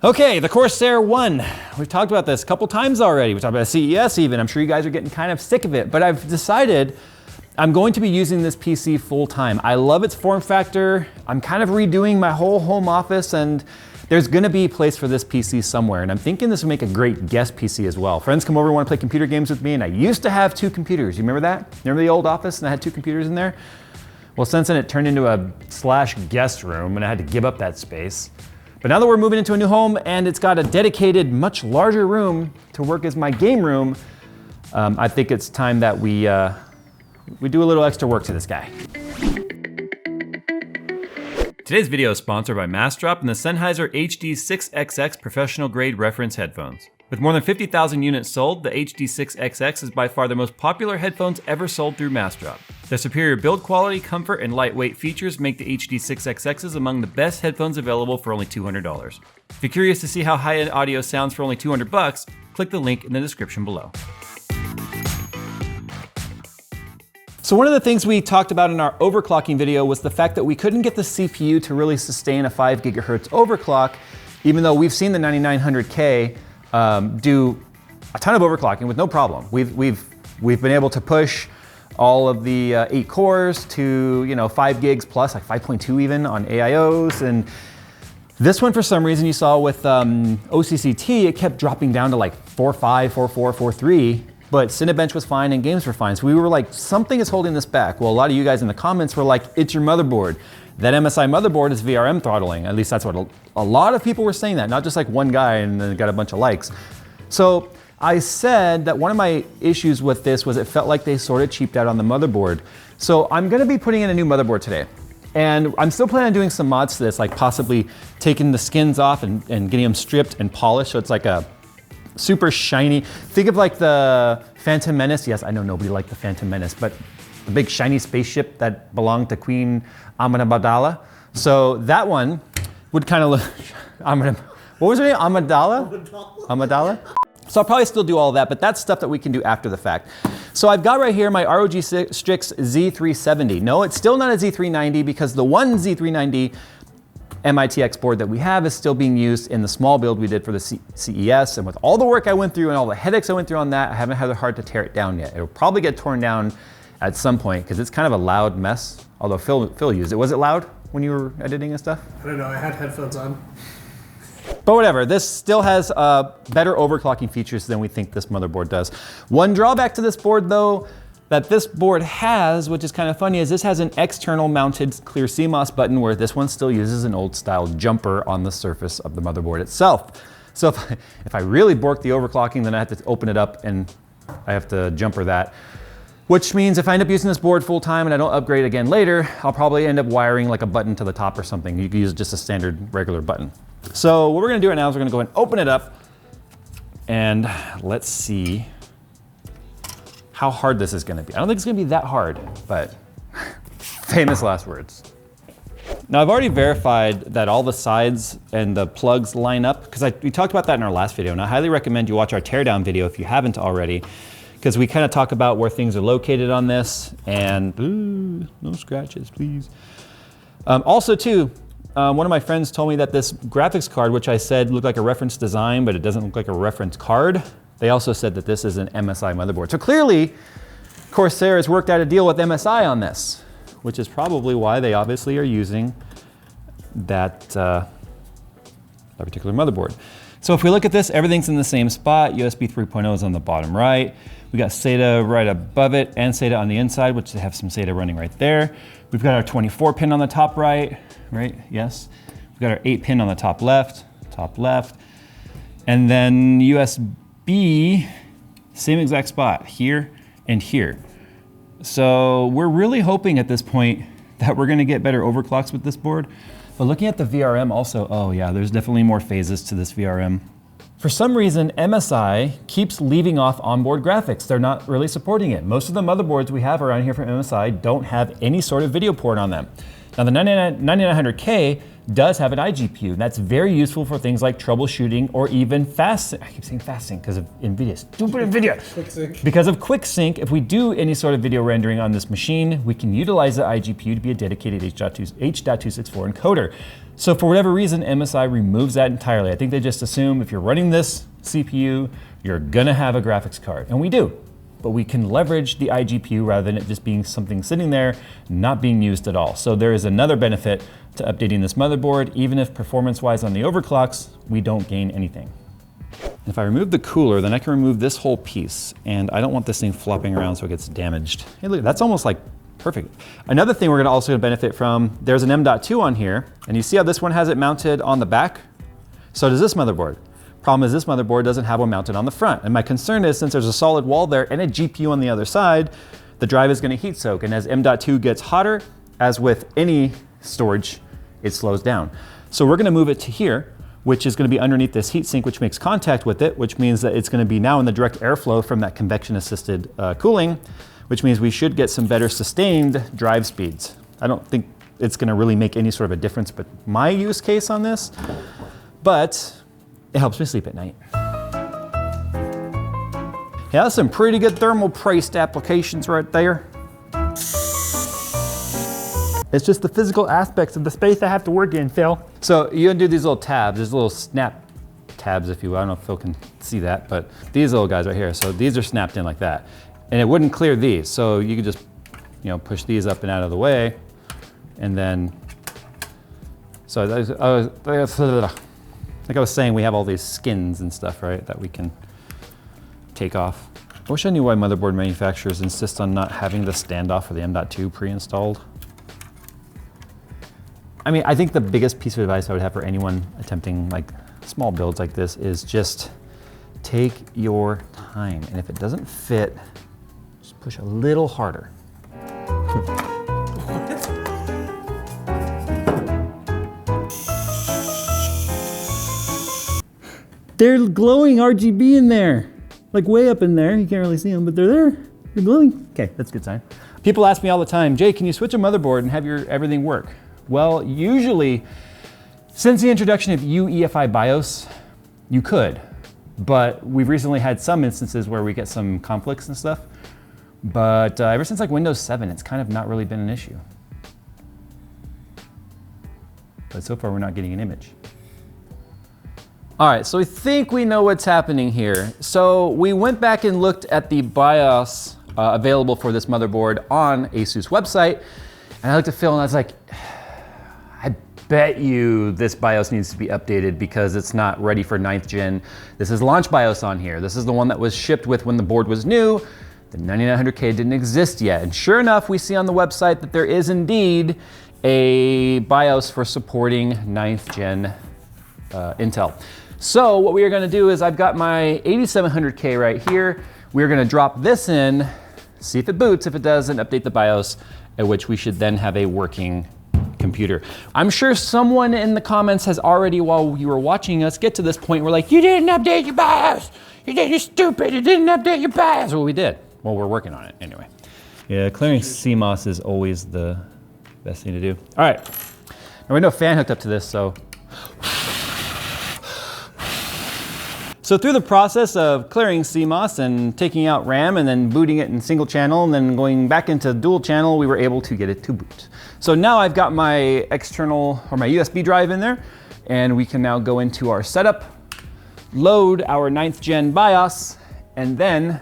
Okay, the Corsair One. We've talked about this a couple times already. We talked about CES even. I'm sure you guys are getting kind of sick of it, but I've decided I'm going to be using this PC full time. I love its form factor. I'm kind of redoing my whole home office, and there's gonna be a place for this PC somewhere, and I'm thinking this would make a great guest PC as well. Friends come over, wanna play computer games with me, and I used to have 2 computers. You remember that? Remember the old office and I had 2 computers in there? Well, since then it turned into a / guest room, and I had to give up that space. But now that we're moving into a new home and it's got a dedicated, much larger room to work as my game room, I think it's time that we do a little extra work to this guy. Today's video is sponsored by Massdrop and the Sennheiser HD6XX professional grade reference headphones. With more than 50,000 units sold, the HD6XX is by far the most popular headphones ever sold through Massdrop. Their superior build quality, comfort, and lightweight features make the HD6XXs among the best headphones available for only $200. If you're curious to see how high-end audio sounds for only $200, click the link in the description below. So one of the things we talked about in our overclocking video was the fact that we couldn't get the CPU to really sustain a 5 gigahertz overclock, even though we've seen the 9900K do a ton of overclocking with no problem. We've been able to push all of the 8 cores to 5 gigs plus, like 5.2 even on AIOs. And this one, for some reason, you saw with OCCT, it kept dropping down to like 4.5, 4.4, 4.3. But Cinebench was fine and games were fine. So we were like, something is holding this back. Well, a lot of you guys in the comments were like, it's your motherboard. That MSI motherboard is VRM throttling. At least that's what a lot of people were saying that, not just like one guy and then got a bunch of likes. So I said that one of my issues with this was it felt like they sort of cheaped out on the motherboard. So I'm gonna be putting in a new motherboard today. And I'm still planning on doing some mods to this, like possibly taking the skins off and getting them stripped and polished so it's like a super shiny. Think of like the Phantom Menace. Yes, I know nobody liked the Phantom Menace, but the big shiny spaceship that belonged to Queen Amidala. So that one would kind of look, what was her name? Amidala? So I'll probably still do all of that, but that's stuff that we can do after the fact. So I've got right here my ROG Strix Z370. No, it's still not a Z390 because the one Z390 MITX board that we have is still being used in the small build we did for the CES. And with all the work I went through and all the headaches I went through on that, I haven't had the heart to tear it down yet. It'll probably get torn down at some point because it's kind of a loud mess. Although Phil used it. Was it loud when you were editing and stuff? I don't know, I had headphones on. But whatever, this still has better overclocking features than we think this motherboard does. One drawback to this board though, that this board has, which is kind of funny, is this has an external mounted clear CMOS button where this one still uses an old style jumper on the surface of the motherboard itself. So if I really bork the overclocking, then I have to open it up and I have to jumper that. Which means if I end up using this board full time and I don't upgrade again later, I'll probably end up wiring like a button to the top or something. You can use just a standard regular button. So what we're gonna do right now is we're gonna go ahead and open it up and let's see how hard this is gonna be. I don't think it's gonna be that hard, but famous last words. Now I've already verified that all the sides and the plugs line up because we talked about that in our last video, and I highly recommend you watch our teardown video if you haven't already, because we kind of talk about where things are located on this, and ooh, no scratches, please. Also too, one of my friends told me that this graphics card, which I said looked like a reference design, but it doesn't look like a reference card. They also said that this is an MSI motherboard. So clearly, Corsair has worked out a deal with MSI on this, which is probably why they obviously are using that particular motherboard. So if we look at this, everything's in the same spot. USB 3.0 is on the bottom right. We got SATA right above it and SATA on the inside, which they have some SATA running right there. We've got our 24 pin on the top right? Yes. We've got our 8 pin on the top left. And then USB, same exact spot, here and here. So we're really hoping at this point that we're gonna get better overclocks with this board. But looking at the VRM also, oh yeah, there's definitely more phases to this VRM. For some reason, MSI keeps leaving off onboard graphics. They're not really supporting it. Most of the motherboards we have around here from MSI don't have any sort of video port on them. Now the 9900K does have an iGPU. That's very useful for things like troubleshooting or even fast. I keep saying fast sync because of NVIDIA, stupid NVIDIA. Quick sync. Because of quick sync, if we do any sort of video rendering on this machine, we can utilize the iGPU to be a dedicated H.264 encoder. So for whatever reason, MSI removes that entirely. I think they just assume if you're running this CPU, you're gonna have a graphics card, and we do. But we can leverage the iGPU rather than it just being something sitting there, not being used at all. So there is another benefit to updating this motherboard, even if performance-wise on the overclocks, we don't gain anything. If I remove the cooler, then I can remove this whole piece, and I don't want this thing flopping around so it gets damaged. Hey, look, that's almost like perfect. Another thing we're gonna also benefit from, there's an M.2 on here, and you see how this one has it mounted on the back? So does this motherboard. Problem is this motherboard doesn't have one mounted on the front. And my concern is since there's a solid wall there and a GPU on the other side, the drive is gonna heat soak. And as M.2 gets hotter, as with any storage, it slows down. So we're gonna move it to here, which is gonna be underneath this heatsink, which makes contact with it, which means that it's gonna be now in the direct airflow from that convection assisted cooling, which means we should get some better sustained drive speeds. I don't think it's gonna really make any sort of a difference, but my use case on this, but it helps me sleep at night. Yeah, that's some pretty good thermal priced applications right there. It's just the physical aspects of the space I have to work in, Phil. So you undo these little tabs. There's little snap tabs, if you will. I don't know if Phil can see that, but these little guys right here. So these are snapped in like that. And it wouldn't clear these. So you could just, push these up and out of the way. And then, so like I was saying, we have all these skins and stuff, right, that we can take off. I wish I knew why motherboard manufacturers insist on not having the standoff for the M.2 pre-installed. I mean, I think the biggest piece of advice I would have for anyone attempting like small builds like this is just take your time. And if it doesn't fit, just push a little harder. They're glowing RGB in there, like way up in there. You can't really see them, but they're there. They're glowing. Okay, that's a good sign. People ask me all the time, Jay, can you switch a motherboard and have everything work? Well, usually, since the introduction of UEFI BIOS, you could, but we've recently had some instances where we get some conflicts and stuff. But ever since like Windows 7, it's kind of not really been an issue. But so far, we're not getting an image. All right, so we think we know what's happening here. So we went back and looked at the BIOS available for this motherboard on ASUS website. And I looked at Phil and I was like, I bet you this BIOS needs to be updated because it's not ready for 9th gen. This is launch BIOS on here. This is the one that was shipped with when the board was new. The 9900K didn't exist yet. And sure enough, we see on the website that there is indeed a BIOS for supporting 9th gen Intel. So what we are gonna do is I've got my 8700K right here. We're gonna drop this in, see if it boots. If it doesn't, update the BIOS, at which we should then have a working computer. I'm sure someone in the comments has already, while you were watching us get to this point, we're like, you didn't update your BIOS. You're stupid, you didn't update your BIOS. Well, we did. Well, we're working on it anyway. Yeah, clearing CMOS is always the best thing to do. All right, now we have no fan hooked up to this, so. So through the process of clearing CMOS and taking out RAM and then booting it in single channel and then going back into dual channel, we were able to get it to boot. So now I've got my external or my USB drive in there, and we can now go into our setup, load our 9th gen BIOS, and then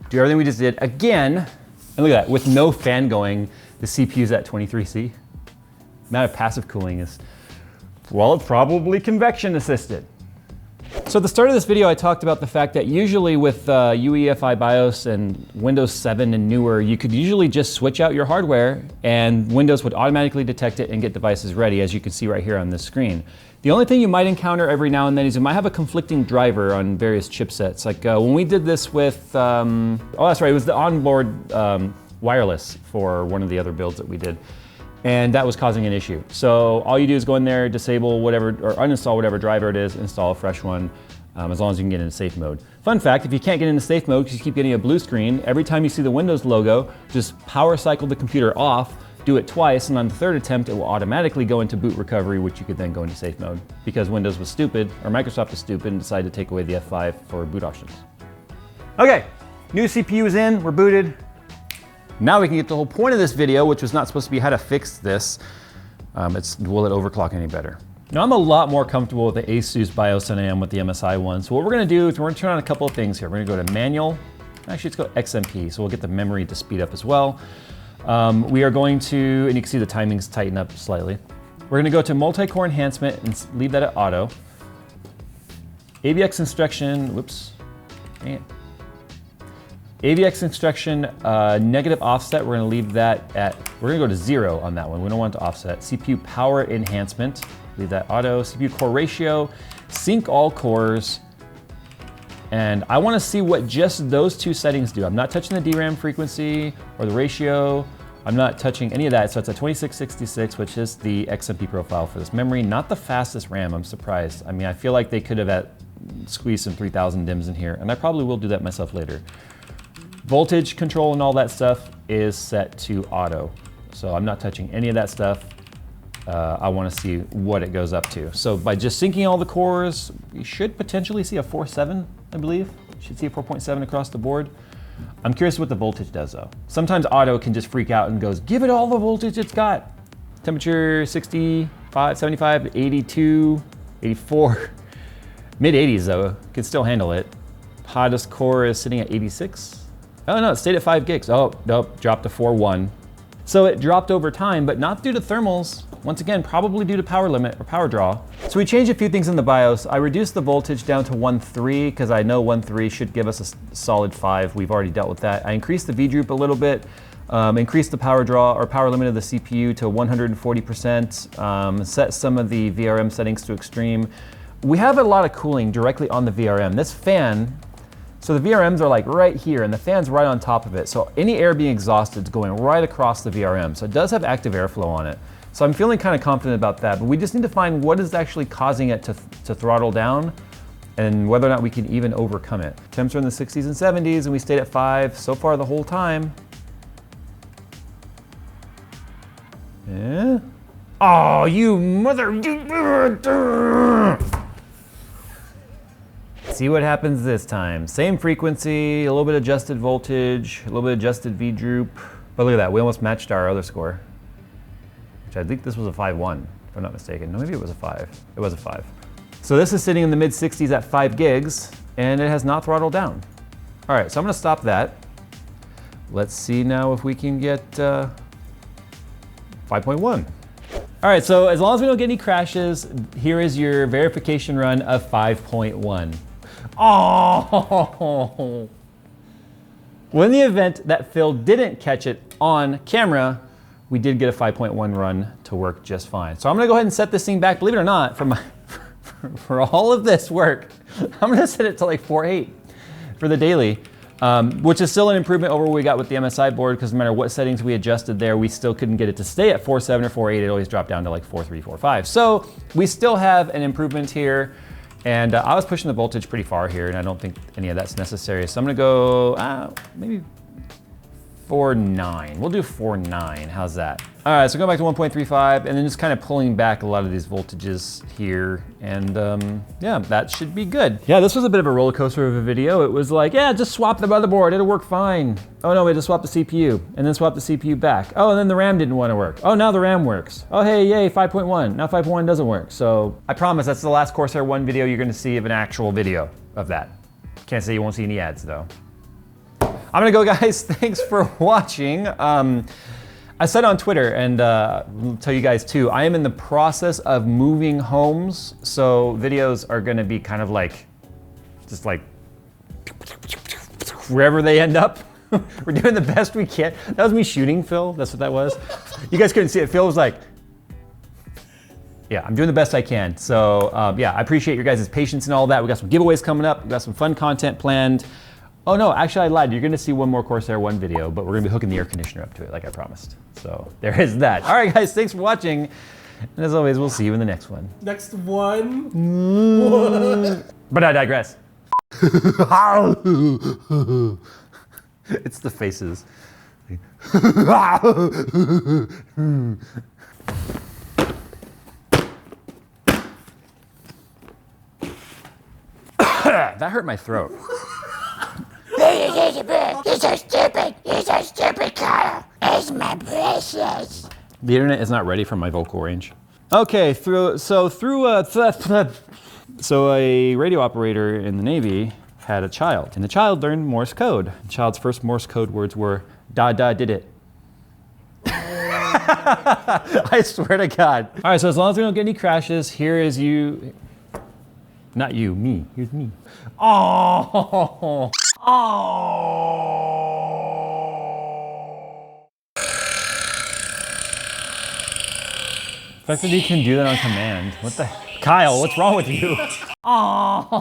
do everything we just did again. And look at that, with no fan going, the CPU's at 23C. The amount of passive cooling is, well, it's probably convection assisted. So at the start of this video, I talked about the fact that usually with UEFI BIOS and Windows 7 and newer, you could usually just switch out your hardware and Windows would automatically detect it and get devices ready, as you can see right here on this screen. The only thing you might encounter every now and then is you might have a conflicting driver on various chipsets. Like when we did this with, oh, that's right, it was the onboard wireless for one of the other builds that we did. And that was causing an issue. So all you do is go in there, disable whatever, or uninstall whatever driver it is, install a fresh one, as long as you can get into safe mode. Fun fact, if you can't get into safe mode because you keep getting a blue screen, every time you see the Windows logo, just power cycle the computer off, do it twice, and on the third attempt, it will automatically go into boot recovery, which you could then go into safe mode, because Windows was stupid, or Microsoft was stupid, and decided to take away the F5 for boot options. Okay, new CPU is in, we're booted. Now we can get the whole point of this video, which was not supposed to be how to fix this. It's will it overclock any better? Now I'm a lot more comfortable with the ASUS BIOS than I am with the MSI one. So what we're gonna do is we're gonna turn on a couple of things here. We're gonna go to manual. Actually, let's go XMP, so we'll get the memory to speed up as well. We are going to, and you can see the timings tighten up slightly. We're gonna go to multi-core enhancement and leave that at auto. AVX instruction, whoops, dang it. AVX instruction, negative offset, we're gonna leave that at, we're gonna go to 0 on that one. We don't want it to offset. CPU power enhancement, leave that auto. CPU core ratio, sync all cores. And I wanna see what just those two settings do. I'm not touching the DRAM frequency or the ratio. I'm not touching any of that. So it's a 2666, which is the XMP profile for this memory. Not the fastest RAM, I'm surprised. I mean, I feel like they could have squeezed some 3000 DIMMs in here, and I probably will do that myself later. Voltage control and all that stuff is set to auto. So I'm not touching any of that stuff. I want to see what it goes up to. So by just syncing all the cores, we should potentially see a 4.7, I believe. Should see a 4.7 across the board. I'm curious what the voltage does though. Sometimes auto can just freak out and goes, give it all the voltage it's got. Temperature 65, 75, 82, 84. Mid 80s though, can still handle it. Hottest core is sitting at 86. Oh no, it stayed at 5 gigs. Oh, nope, dropped to 4.1. So it dropped over time, but not due to thermals. Once again, probably due to power limit or power draw. So we changed a few things in the BIOS. I reduced the voltage down to 1.3 because I know 1.3 should give us a solid 5. We've already dealt with that. I increased the V-droop a little bit, increased the power draw or power limit of the CPU to 140%, set some of the VRM settings to extreme. We have a lot of cooling directly on the VRM. This fan, so the VRMs are like right here and the fan's right on top of it. So any air being exhausted is going right across the VRM. So it does have active airflow on it. So I'm feeling kind of confident about that, but we just need to find what is actually causing it to throttle down and whether or not we can even overcome it. Temps are in the 60s and 70s and we stayed at 5 so far the whole time. Yeah. Oh, you mother. See what happens this time. Same frequency, a little bit adjusted voltage, a little bit adjusted V-droop. But look at that, we almost matched our other score. Which I think this was a 5.1, if I'm not mistaken. No, maybe it was a 5. It was a 5. So this is sitting in the mid 60s at 5 gigs, and it has not throttled down. All right, so I'm gonna stop that. Let's see now if we can get 5.1. All right, so as long as we don't get any crashes, here is your verification run of 5.1. Oh! Well, in the event that Phil didn't catch it on camera, we did get a 5.1 run to work just fine. So I'm gonna go ahead and set this thing back, believe it or not, for all of this work, I'm gonna set it to like 4.8 for the daily, which is still an improvement over what we got with the MSI board, because no matter what settings we adjusted there, we still couldn't get it to stay at 4.7 or 4.8, it always dropped down to like 4.3, 4.5. So we still have an improvement here, and I was pushing the voltage pretty far here, and I don't think any of that's necessary. So I'm gonna go, maybe 4.9. We'll do 4.9, how's that? All right, so go back to 1.35 and then just kind of pulling back a lot of these voltages here. And yeah, that should be good. Yeah, this was a bit of a roller coaster of a video. It was like, yeah, just swap the motherboard, it'll work fine. Oh no, we just swap the CPU and then swap the CPU back. Oh, and then the RAM didn't want to work. Oh, now the RAM works. Oh, hey, yay, 5.1. Now 5.1 doesn't work. So I promise that's the last Corsair One video you're gonna see of an actual video of that. Can't say you won't see any ads though. I'm gonna go, guys. Thanks for watching. I said on Twitter, and I'll tell you guys too, I am in the process of moving homes, so videos are gonna be kind of like, just like, wherever they end up. We're doing the best we can. That was me shooting Phil, that's what that was. You guys couldn't see it, Phil was like, yeah, I'm doing the best I can. So yeah, I appreciate your guys' patience and all that. We got some giveaways coming up, we got some fun content planned. Oh no, actually I lied. You're gonna see one more Corsair One video, but we're gonna be hooking the air conditioner up to it like I promised. So there is that. All right guys, thanks for watching. And as always, we'll see you in the next one. Next one. But I digress. It's the faces. That hurt my throat. You're so stupid. You're so stupid, Kyle. It's my precious. The internet is not ready for my vocal range. Okay, so a radio operator in the Navy had a child, and the child learned Morse code. The child's first Morse code words were, da da did it. I swear to God. All right, so as long as we don't get any crashes, here is you. Not you, me. Here's me. Oh. Oh. The fact that you can do that on command. What the? Kyle, what's wrong with you? Oh.